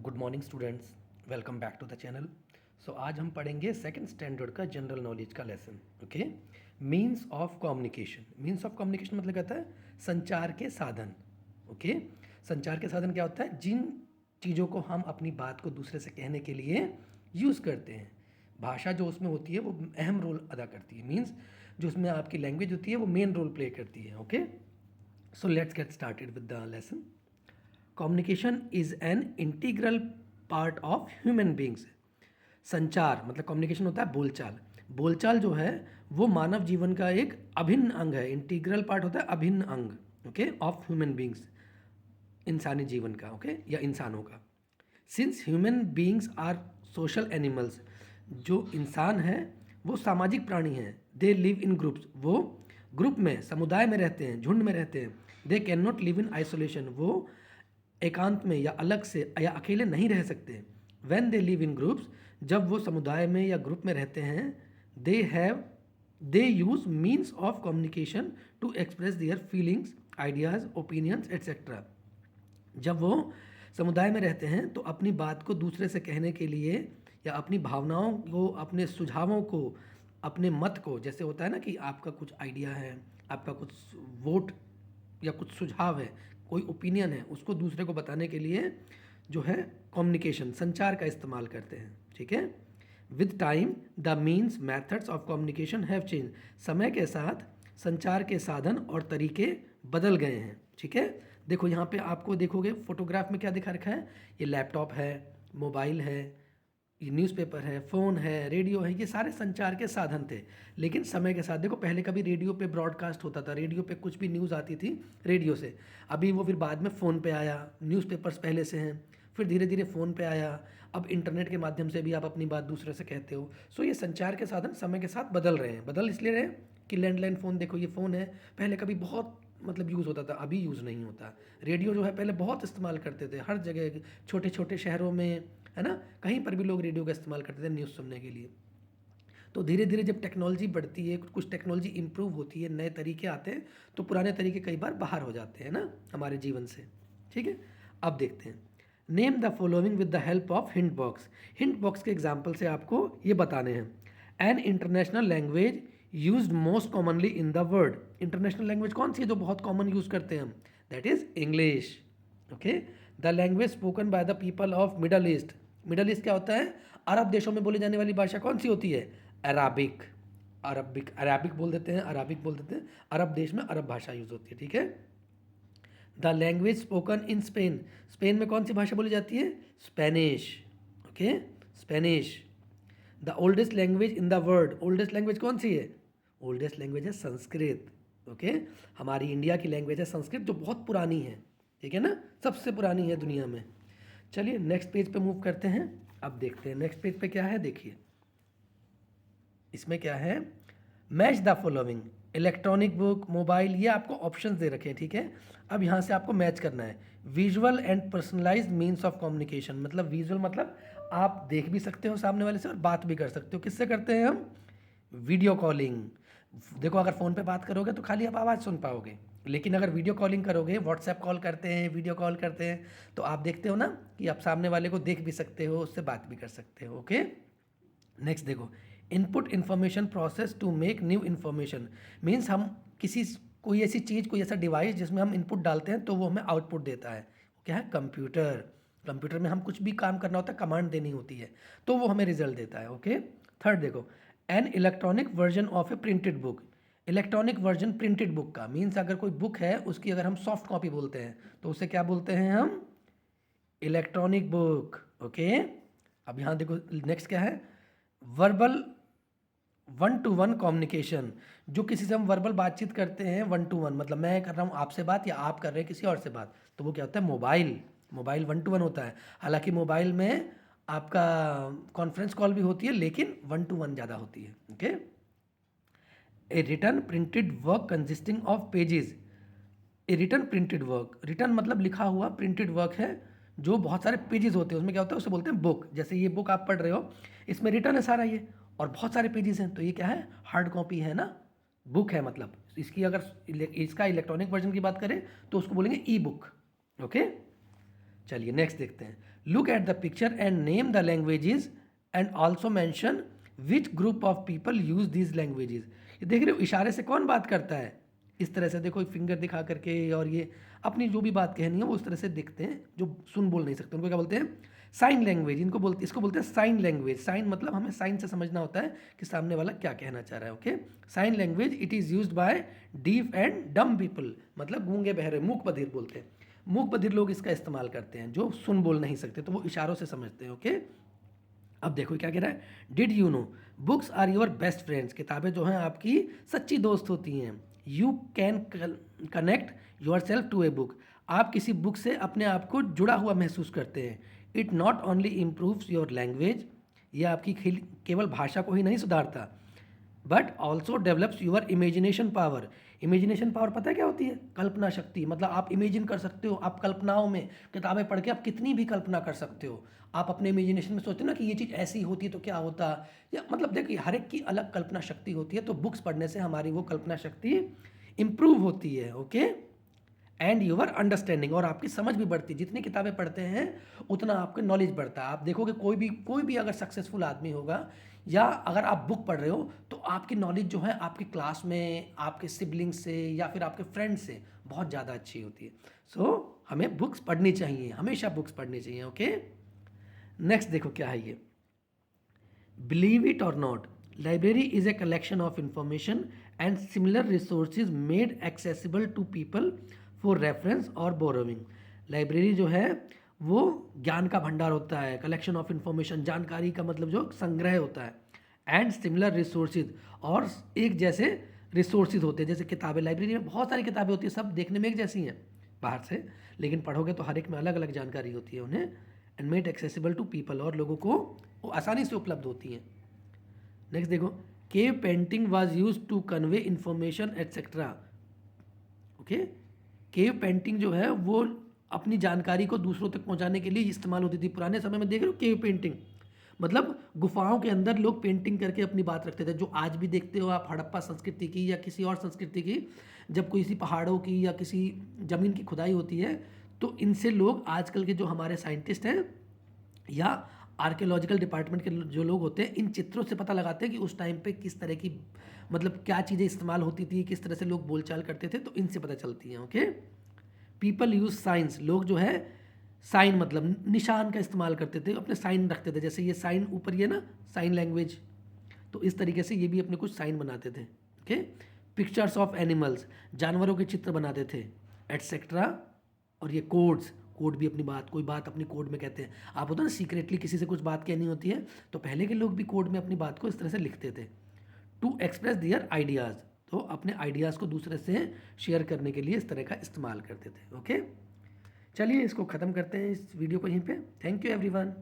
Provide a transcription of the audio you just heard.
Good morning students, welcome back to the channel. So आज हम पढ़ेंगे सेकंड स्टैंडर्ड का जनरल नॉलेज का lesson. Okay, means of communication. Means of communication मतलब कहता है संचार के साधन। ओके, संचार के साधन क्या होता है? जिन चीज़ों को हम अपनी बात को दूसरे से कहने के लिए यूज़ करते हैं। भाषा जो उसमें होती है वो अहम रोल अदा करती है। मीन्स जो उसमें आपकी लैंग्वेज होती है वो मेन रोल प्ले करती है। Okay, so let's get started with the lesson. Communication is an integral part of human beings. संचार मतलब कम्युनिकेशन होता है बोलचाल। बोलचाल जो है वो मानव जीवन का एक अभिन्न अंग है। इंटीग्रल पार्ट होता है अभिन्न अंग, ओके, ऑफ ह्यूमन बींग्स, इंसानी जीवन का, ओके, या इंसानों का। Since human beings are social animals, जो इंसान है वो सामाजिक प्राणी हैं। दे लिव इन ग्रुप्स, वो ग्रुप में, समुदाय में रहते हैं, झुंड में रहते हैं। They cannot live in isolation, वो एकांत में या अलग से या अकेले नहीं रह सकते। When they live in groups, जब वो समुदाय में या ग्रुप में रहते हैं, they use means of communication to express their feelings, ideas, opinions etcetera. जब वो समुदाय में रहते हैं तो अपनी बात को दूसरे से कहने के लिए या अपनी भावनाओं को, अपने सुझावों को, अपने मत को, जैसे होता है ना कि आपका कुछ आइडिया है, आपका कुछ वोट या कुछ सुझाव है, कोई ओपिनियन है, उसको दूसरे को बताने के लिए जो है कम्युनिकेशन, संचार का इस्तेमाल करते हैं। ठीक है, with time the means methods of communication have change. समय के साथ संचार के साधन और तरीके बदल गए हैं। ठीक है, देखो यहाँ पे आपको देखोगे फोटोग्राफ में क्या दिखा रखा है, ये लैपटॉप है, मोबाइल है, ये न्यूज़पेपर है, फ़ोन है, रेडियो है, ये सारे संचार के साधन थे। लेकिन समय के साथ देखो, पहले कभी रेडियो पे ब्रॉडकास्ट होता था, रेडियो पे कुछ भी न्यूज़ आती थी रेडियो से। अभी वो फिर बाद में फ़ोन पे आया, न्यूज़पेपर्स पहले से हैं, फिर धीरे धीरे फ़ोन पे आया, अब इंटरनेट के माध्यम से भी आप अपनी बात दूसरे से कहते हो। सो ये संचार के साधन समय के साथ बदल रहे हैं। बदल इसलिए रहे कि लैंडलाइन फ़ोन देखो, ये फ़ोन है, पहले कभी बहुत मतलब यूज़ होता था, अभी यूज़ नहीं होता। रेडियो जो है पहले बहुत इस्तेमाल करते थे, हर जगह, छोटे छोटे शहरों में, है ना, कहीं पर भी लोग रेडियो का इस्तेमाल करते थे न्यूज़ सुनने के लिए। तो धीरे धीरे जब टेक्नोलॉजी बढ़ती है, कुछ टेक्नोलॉजी इंप्रूव होती है, नए तरीके आते हैं, तो पुराने तरीके कई बार बाहर हो जाते हैं ना हमारे जीवन से। ठीक है, अब देखते हैं। Name the following with the help of hint box. Hint box के एग्जाम्पल से आपको ये बताने हैं। An international language used most commonly in the world. International language कौन सी है जो बहुत कॉमन यूज़ करते हैं हम? That is English. Okay, the language spoken by the people of middle east. Middle east क्या होता है? अरब देशों में बोली जाने वाली भाषा कौन सी होती है? अराबिक। अराबिक बोल देते हैं, अराबिक बोल देते हैं। अरब देश में अरब भाषा यूज़ होती है। ठीक है, the language spoken in Spain. Spain में कौन सी भाषा बोली जाती है? Spanish. Okay, Spanish. The oldest language in the world. Oldest language कौन सी है? ओल्डेस्ट लैंग्वेज है संस्कृत। ओके, हमारी इंडिया की लैंग्वेज है संस्कृत, जो बहुत पुरानी है। ठीक है ना, सबसे पुरानी है दुनिया में। चलिए नेक्स्ट पेज पे मूव करते हैं। अब देखते हैं नेक्स्ट पेज पे क्या है। देखिए इसमें क्या है, match the following. Electronic book, mobile, ये आपको ऑप्शंस दे रखे हैं। ठीक है, अब यहाँ से आपको मैच करना है। Visual and personalised means of communication, मतलब विजुअल मतलब आप देख भी सकते हो सामने वाले से और बात भी कर सकते हो। किससे करते हैं हम? Video calling. देखो अगर फ़ोन पे बात करोगे तो खाली आप आवाज़ सुन पाओगे, लेकिन अगर वीडियो कॉलिंग करोगे, व्हाट्सएप कॉल करते हैं, वीडियो कॉल करते हैं, तो आप देखते हो ना कि आप सामने वाले को देख भी सकते हो, उससे बात भी कर सकते हो। ओके, नेक्स्ट देखो, input information process to make new information. Means हम किसी, कोई ऐसी चीज़, कोई ऐसा डिवाइस जिसमें हम इनपुट डालते हैं तो वो हमें आउटपुट देता है। क्या है? कंप्यूटर। कंप्यूटर में हम कुछ भी काम करना होता है, कमांड देनी होती है, तो वो हमें रिजल्ट देता है। ओके, थर्ड देखो, an electronic version of A printed book. Electronic version printed book का मीन्स अगर कोई बुक है उसकी अगर हम सॉफ्ट कॉपी बोलते हैं तो उसे क्या बोलते हैं हम? Electronic book. ओके, अब यहाँ देखो नेक्स्ट क्या है, verbal one two one communication. जो किसी से हम वर्बल बातचीत करते हैं वन टू वन, मतलब मैं कर रहा हूँ आपसे बात या आप कर रहे हैं किसी और से बात, तो वो क्या होता है? Mobile. Mobile one two one होता है। हालांकि मोबाइल में आपका कॉन्फ्रेंस कॉल भी होती है, लेकिन वन टू वन ज़्यादा होती है। Okay, a written printed work consisting of pages. A written printed work, written मतलब लिखा हुआ, प्रिंटेड वर्क है जो बहुत सारे पेजेस होते हैं, उसमें क्या होता है? उसे बोलते हैं बुक। जैसे ये बुक आप पढ़ रहे हो, इसमें रिटन है सारा ये, और बहुत सारे पेजेस हैं, तो ये क्या है? हार्ड कॉपी है ना, बुक है। मतलब इसकी अगर इसका इलेक्ट्रॉनिक वर्जन की बात करें तो उसको बोलेंगे ई बुक। ओके, चलिए नेक्स्ट देखते हैं। Look at the picture and name the languages and also mention which group of people use these languages. ये देख रहे हो इशारे से कौन बात करता है, इस तरह से देखो फिंगर दिखा करके, और ये अपनी जो भी बात कहनी है वो उस तरह से दिखते हैं, जो सुन बोल नहीं सकते उनको क्या बोलते हैं, साइन लैंग्वेज। इसको बोलते हैं साइन लैंग्वेज। साइन मतलब हमें साइन से समझना होता है कि सामने वाला क्या कहना चाह रहा है। Okay, sign language it is used by deaf and dumb people, मतलब गूंगे बहरे, मूक बधिर बोलते हैं। मूक बधिर लोग इसका इस्तेमाल करते हैं जो सुन बोल नहीं सकते, तो वो इशारों से समझते हैं। ओके, अब देखो क्या कह रहा है, did you know books are your best friends. किताबें जो हैं आपकी सच्ची दोस्त होती हैं। You can connect yourself to a book. आप किसी बुक से अपने आप को जुड़ा हुआ महसूस करते हैं। It not only improves your language, ये आपकी केवल भाषा को ही नहीं सुधारता, but also develops your imagination power. Imagination power पता है क्या होती है, कल्पना शक्ति। मतलब आप इमेजिन कर सकते हो, आप कल्पनाओं में, किताबें पढ़ के आप कितनी भी कल्पना कर सकते हो। आप अपने इमेजिनेशन में सोचते हो ना कि ये चीज़ ऐसी होती तो क्या होता, या मतलब देखिए हर एक की अलग कल्पना शक्ति होती है। तो बुक्स पढ़ने से हमारी वो कल्पना शक्ति इम्प्रूव होती है। ओके, एंड यूर अंडरस्टैंडिंग, और आपकी समझ भी बढ़ती है। जितनी किताबें पढ़ते हैं उतना आपका नॉलेज बढ़ता है। आप देखोगे कोई भी अगर सक्सेसफुल आदमी होगा, या अगर आप बुक पढ़ रहे हो, तो आपकी नॉलेज जो है आपकी क्लास में, आपके सिबलिंग से या फिर आपके फ्रेंड से बहुत ज़्यादा अच्छी होती है। सो हमें बुक्स पढ़नी चाहिए, हमेशा बुक्स पढ़नी चाहिए। ओके, नेक्स्ट देखो क्या है ये, बिलीव इट और not, library is a collection of information and similar resources made accessible to people for reference और बोरोविंग। लाइब्रेरी जो है वो ज्ञान का भंडार होता है, कलेक्शन ऑफ इंफॉर्मेशन, जानकारी का मतलब जो संग्रह होता है, एंड सिमिलर रिसोर्सेज, और एक जैसे रिसोर्सेज होते हैं, जैसे किताबें। लाइब्रेरी में बहुत सारी किताबें होती है, सब देखने में एक जैसी हैं बाहर से, लेकिन पढ़ोगे तो हर एक में अलग अलग जानकारी होती है उन्हें, and made accessible to people, और लोगों को वो आसानी से उपलब्ध होती हैं। नेक्स्ट देखो, cave painting was use to convey information etcetera. Okay, cave painting जो है वो अपनी जानकारी को दूसरों तक पहुंचाने के लिए इस्तेमाल होती थी। पुराने समय में देख रहे हो केव पेंटिंग, मतलब गुफाओं के अंदर लोग पेंटिंग करके अपनी बात रखते थे, जो आज भी देखते हो आप हड़प्पा संस्कृति की या किसी और संस्कृति की, जब कोई किसी पहाड़ों की या किसी ज़मीन की खुदाई होती है, तो इनसे लोग, आजकल के जो हमारे साइंटिस्ट हैं या आर्कियोलॉजिकल डिपार्टमेंट के जो लोग होते हैं, इन चित्रों से पता लगाते हैं कि उस टाइम पे किस तरह की, मतलब क्या चीज़ें इस्तेमाल होती थी, किस तरह से लोग बोलचाल करते थे, तो इनसे पता चलती हैं। ओके, पीपल यूज साइंस, लोग जो है साइन मतलब निशान का इस्तेमाल करते थे, अपने साइन रखते थे। जैसे ये साइन ऊपर, ये ना साइन लैंग्वेज, तो इस तरीके से ये भी अपने कुछ साइन बनाते थे। ओके, पिक्चर्स ऑफ एनिमल्स, जानवरों के चित्र बनाते थे, एटसेट्रा। और ये कोड्स, कोड भी अपनी बात, कोई बात अपनी कोड में कहते हैं। आप होता ना सीक्रेटली किसी से कुछ बात कहनी होती है, तो पहले के लोग भी कोड में अपनी बात को इस तरह से लिखते थे, टू एक्सप्रेस दियर आइडियाज़, तो अपने आइडियाज़ को दूसरे से शेयर करने के लिए इस तरह का इस्तेमाल करते थे। ओके, चलिए इसको ख़त्म करते हैं, इस वीडियो को यहीं पे। Thank you everyone.